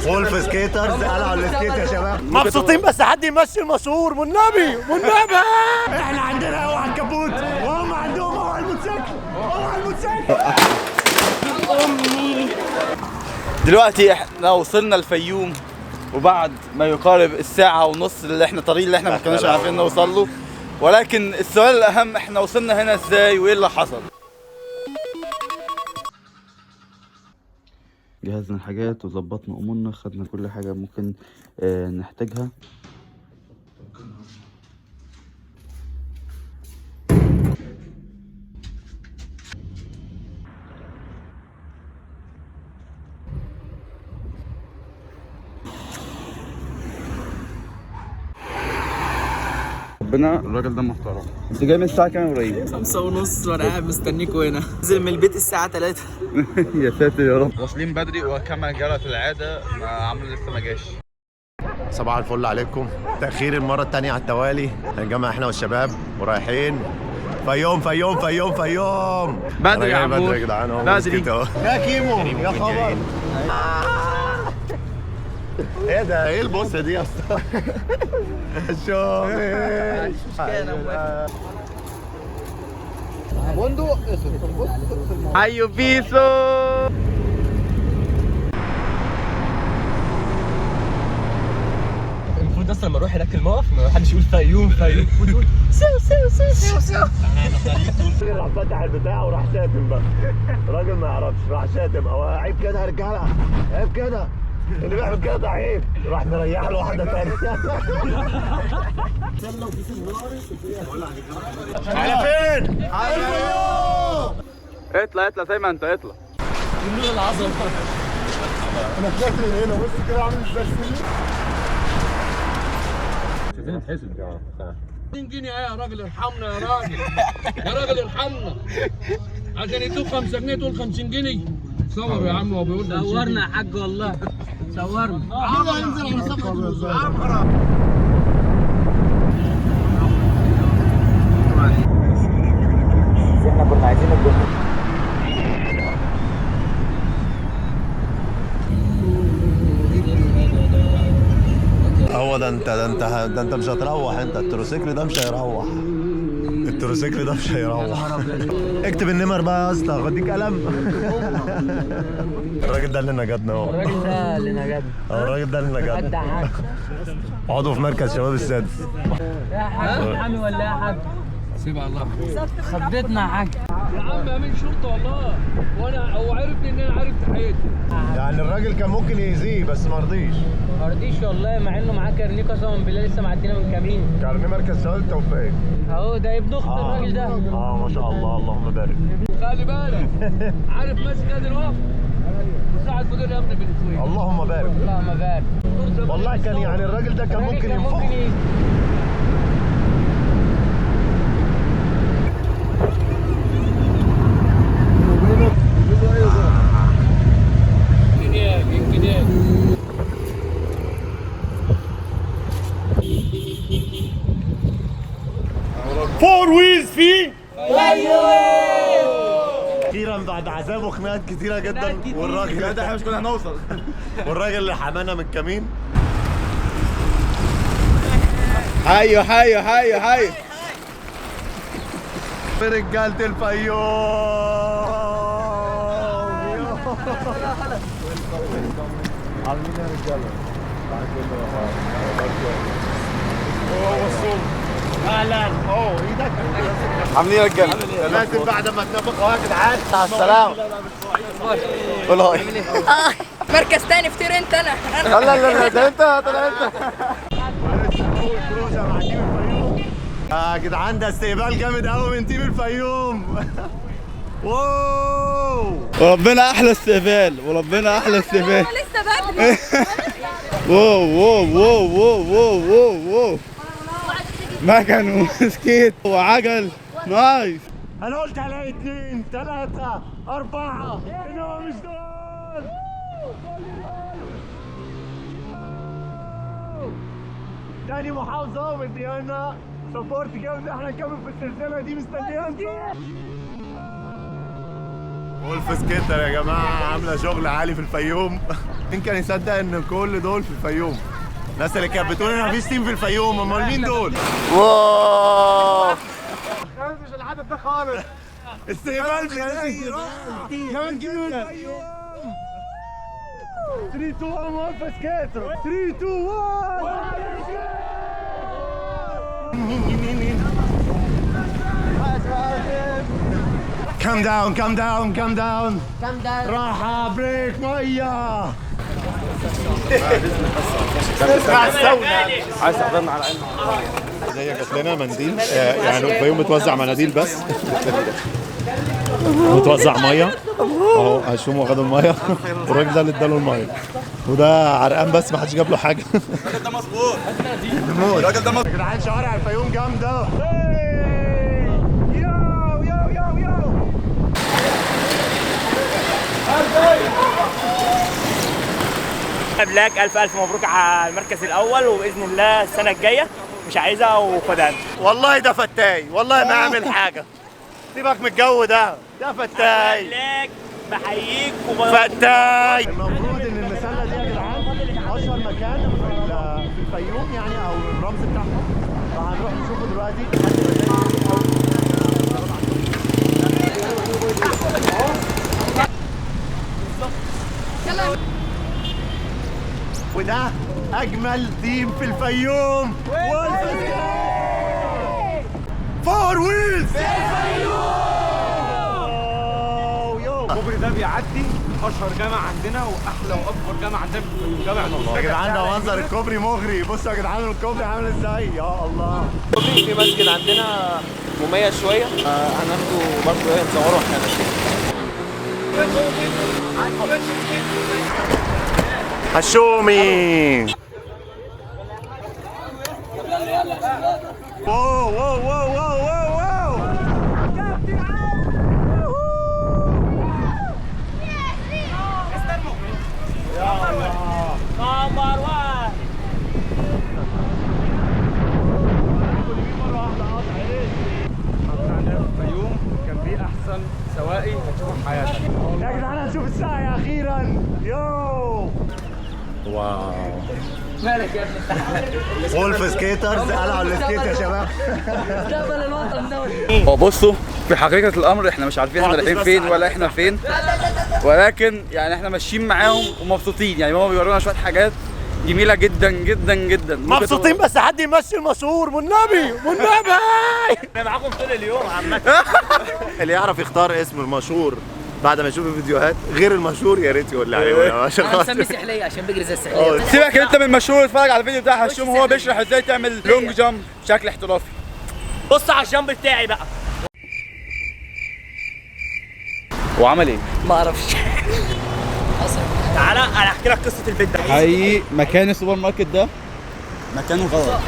وولف سكيترز قلعوا السكيت يا شباب. مبسوطين بس حد يمشي المشهور والنبي. احنا عندنا اوعى الكبوت وهم عندهم اوعى الموتوسيكل. دلوقتي احنا وصلنا الفيوم، وبعد ما يقارب الساعة ونص الطريق اللي احنا ما كناش عارفين نوصل له، ولكن السؤال الأهم احنا وصلنا هنا ازاي وايه اللي حصل؟ جهزنا الحاجات وظبطنا امورنا، خدنا كل حاجة ممكن نحتاجها. ربنا الراجل ده محترم. انت جاي من الساعة كام يا ابراهيم؟ 5:30 وانا قاعد مستنيكوا هنا. نزل من البيت الساعة 3. يا ساتر يا رب. واصلين بدري وكما جرت العادة عمرو لسه ما جاش. صباح الفل عليكم. تأخير المرة التانية على التوالي. هنجمع احنا والشباب ورايحين فيوم. بدري يا عمور. بدري يا جدعان اهو. بدري يا كيمو يا خبر. ايه ده؟ ايه البوسه دي يا اسطى؟ شو بندق ايوه بيسو. المفروض اصلا لما اروح هناك الموقف ما حدش يقول فيوم وتقول سو. راح فتح البتاع وراح شاتم بقى. راجل ما يعرفش راح شاتم. او عيب كده يا رجاله، عيب كده، اللي بيعمل كده ده عيب. راح مريح له واحده ثانيه. على فين؟ على الفيوم. اطلع زي ما انت اطلع. النور العظمه. انا طلعت من هنا بص كده عامل ازاي. عايزين نتحسب 2 جنيه يا راجل ارحمنا يا راجل. يا راجل ارحمنا عشان يدوك 5 جنيه تقول 50 جنيه. صور يا عم. هو بيقول صورنا يا حاج والله صورنا. عمرو ينزل على صفحه عمرو. احنا كنا عايزين الجمهور. هو ده انت مش هتروح. انت التروسيكل ده مش هيروح. اكتب النمر بقى يا اسطى. هديك قلم. الراجل ده اللي نجدنا اهو. الراجل ده اللي نجدنا. عضو في مركز شباب السادس. يا حاج محامي ولا يا حاج؟ سيبها الله. خضتنا يا حاج. يا عم امين شرطه والله. وانا هو عرفني ان انا عرفت حياتي. يعني الراجل كان ممكن يأذيه بس ما رضيش. ما رضيش والله، مع انه معاه كارنيه قسما بالله لسه معدينا من كام يوم. كارنيه مركز شباب التوفيق اهو ده ابن اخت الراجل ده. ما شاء الله اللهم بارك. خلي بالك. عارف ماسك ايه دلوقتي؟ مساعد مدير امن بن سويف. اللهم بارك. اللهم بارك. والله كان يعني الراجل ده كان ممكن ينفخ. فور ويلز في اخيرا بعد عذاب وخناقات كتيره جدا. والراجل ده احنا مش كنا هنوصل. والراجل اللي حمانا من الكمين. حيو في رجاله الفيوم. عاملين يا رجاله. اهلا. ايدك عاملين يا رجاله. لازم بعد ما تنفخ يا جدعان. مع السلامه. قول هاي. مركز تاني افتر انت. انا لا ده انت طلع انت. يا جدعان ده استقبال جامد قوي من تيم الفيوم. واو وربنا احلى استقبال. لسه بدري. واو مكن وسكيت وعجل. نايس. انا قلت على 2 3 4 انما مش دول. تاني محافظة ومديانا سبورت جامد. احنا نكمل في السلسلة دي. مستنيين وولف سكيتر يا جماعه عامله شغل عالي في الفيوم. مين كان يصدق ان كل دول في الفيوم؟ الناس اللي كانت بتقول ان مفيش تيم في الفيوم، امال مين دول؟ واو مش العدد ده خالص. استقبال خليجي كمان جدا. 3 2 1 وولف سكيتر. 3 2 1 كام داون كام داون كام داون راحة بريك مية. عايز تحضرنا على عينك. هي جات لنا منديل، يعني الفيوم بتوزع مناديل بس. بتوزع ميه اهو، هشوم واخد الميه والراجل ده اللي اداله الميه، وده عرقان بس ما حدش جاب له حاجه. الراجل ده مظبوط. الراجل ده مظبوط. يا جدعان شوارع الفيوم جامده. بلاك ألف مبروك على المركز الأول، وبإذن الله السنة الجاية مش عايزها وخدها أنت. والله ده فتاي، والله ما عامل حاجه. سيبك من الجو ده فتاي. بلاك بحييك فتاي. المفروض ان المسله دي يا جدعان اشهر مكان في الفيوم يعني، او الرمز بتاعهم، فهنروح نشوفه دلوقتي. وده اجمل تيم في الفيوم، فور ويلز الكوبري ده بيعدي اشهر جامعه عندنا واحلى واكبر جامعه عندنا في الفيوم، جامعه الله. يا جدعان ده منظر الكوبري مغري. بصوا يا جدعان الكوبري عامل ازاي، يا الله. في مسجد عندنا مميز شويه، هناخده برضه نصوره احنا ماشيين. هشومي. واو واو واو واو واو واو. نمبر 1. عندنا في الفيوم كان في احسن سواقي هتشوفها في حياتك. يا جدعان هنشوف الساعة أخيرا. يو واو. مالك يا ابني؟ وولف سكيترز قلعوا السكيت يا شباب. مستقبل الوطن دول. هو بصوا في حقيقة الأمر احنا مش عارفين احنا رايحين فين ولا احنا فين، ولكن يعني احنا ماشيين معاهم ومبسوطين. يعني ماما بيورونا شوية حاجات جميلة جدا جدا جدا. مبسوطين بس حد يمشي المشهور والنبي والنبي. انا معاكم طول اليوم عامه. اللي يعرف يختار اسم المشهور بعد ما يشوف الفيديوهات غير المشهور يا ريت يقول لي عليه عشان انا مسمي خاطر. سحليه عشان بيجري زي السحليه. سيبك انت من المشهور، اتفرج على الفيديو بتاع هشام وهو بيشرح ازاي تعمل لونج جامب بشكل احترافي. بص على الجنب بتاعي بقى. وعمل ايه؟ ما اعرفش. تعالى انا احكي لك قصه البيت ده. حقيقي مكان السوبر ماركت ده مكانه غلط.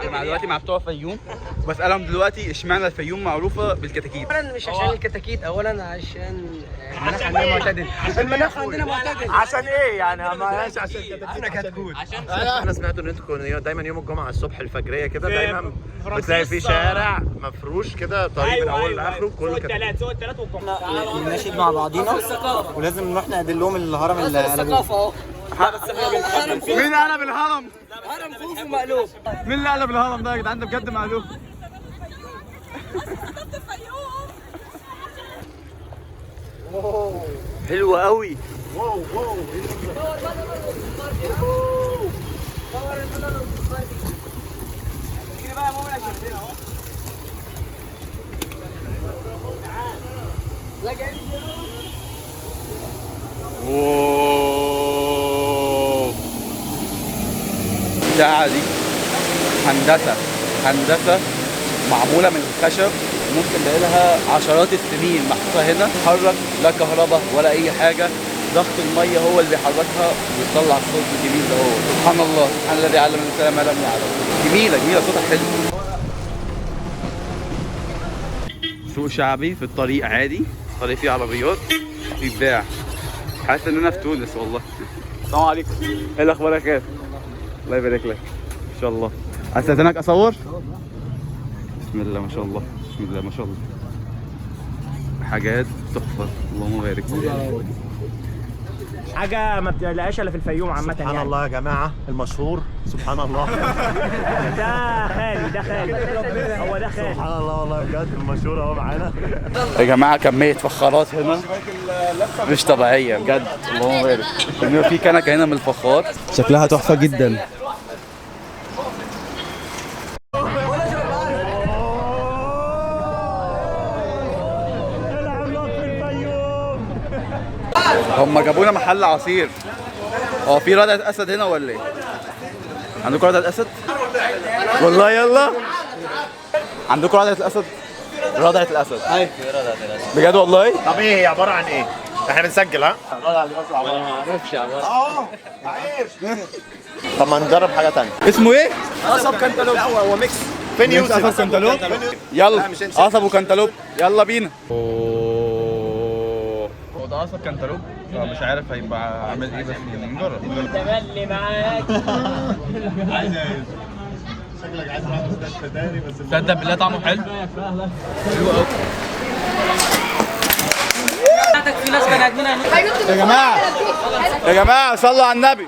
انا دلوقتي مع بتوع الفيوم بسألهم دلوقتي اشمعنى الفيوم معروفة بالكتاكيت؟ اولا مش عشان الكتاكيت، اولا عشان المناخ عندنا معتدل. المناخ عندنا معتدل. عشان ايه يعني؟ ما عشان احنا كتكوت. انا سمعت ان انتوا دايما يوم الجمعه الصبح الفجريه كده دايما بتلاقي في شارع مفروش كده طريق من اوله لاخره كله كتكوت. سوق الثلاث والجمعه. نناشد مع بعضينا ولازم نروح نقدم لهم الهرم اللي الثقافه اهو. مين قلب الهرم؟ هرم خوف ومقلوب. مين اللي قلب الهرم ده يا جدعان؟ ده بجد معلوم. حلوه قوي. الساعة دي هندسة معمولة من الخشب، ممكن تلاقي لها عشرات السنين محطوطة هنا. تتحرك لا كهرباء ولا أي حاجة، ضغط المية هو اللي بيحركها ويطلع الصوت الجميل ده. هو سبحان الله، سبحان الذي علم الإنسان ما لم يعلم. جميلة صوتها حلو. سوق شعبي في الطريق عادي، طريق فيه عربيات بيتباع. حاسس إن أنا في تونس والله. السلام عليكم، إيه الأخبار يا كابتن؟ الله يبارك لك ان شاء الله. استاذنك اصور؟ بسم الله ما شاء الله، بسم الله ما شاء الله. حاجات تحفه، اللهم بارك. حاجه ما بتلاقيهاش الا في الفيوم عامه سبحان يعني. الله يا جماعه المشهور، سبحان الله. ده خالي، ده خالي، هو ده خالي. سبحان الله والله بجد المشهور اهو معانا. يا جماعه كميه فخارات هنا مش طبيعيه بجد، اللهم بارك. في كنكه هنا من الفخار شكلها تحفه جدا. هم جابونا محل عصير. هو في ردعة اسد هنا ولا ايه؟ عندكم ردعة اسد؟ والله يلا عندكم ردعة الاسد؟ ردعة الاسد ايوه في ردعة الاسد بجد والله؟ طب ايه هي عباره عن ايه؟ احنا بنسجل ها؟ طب ما نجرب حاجه ثانيه. اسمه ايه؟ قصب كنتالوب. لا هو ميكس. فين يوسف؟ قصب كنتالوب؟ يلا قصب وكنتالوب يلا بينا. هو ده قصب كنتالوب، مش عارف هيبقى عامل ايه بس نجرب. تملي معاك. شكلك عايز تروح مستشفى تاني بس. تصدق بالله طعمه حلو. حلو قوي. في ناس بني ادمين يا جماعه يا جماعه صلوا على النبي،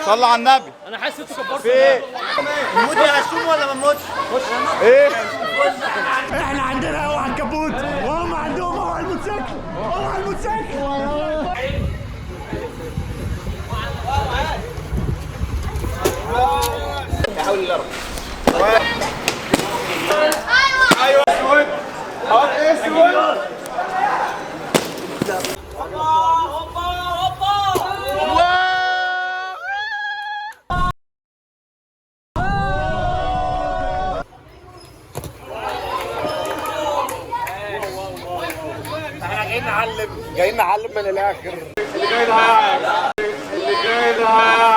صلوا على النبي. انا حاسس انتوا كبرتوا. في ايه؟ نموت يا غشوم ولا ما نموتش؟ ايه؟ احنا عندنا هو على الكبوت وهم عندهم هو على الموتوسيكل. هو على الموتوسيكل. حاول الارض. ايوه اسود. اسود. جايين نعلم من الاخر. اللي جاي ده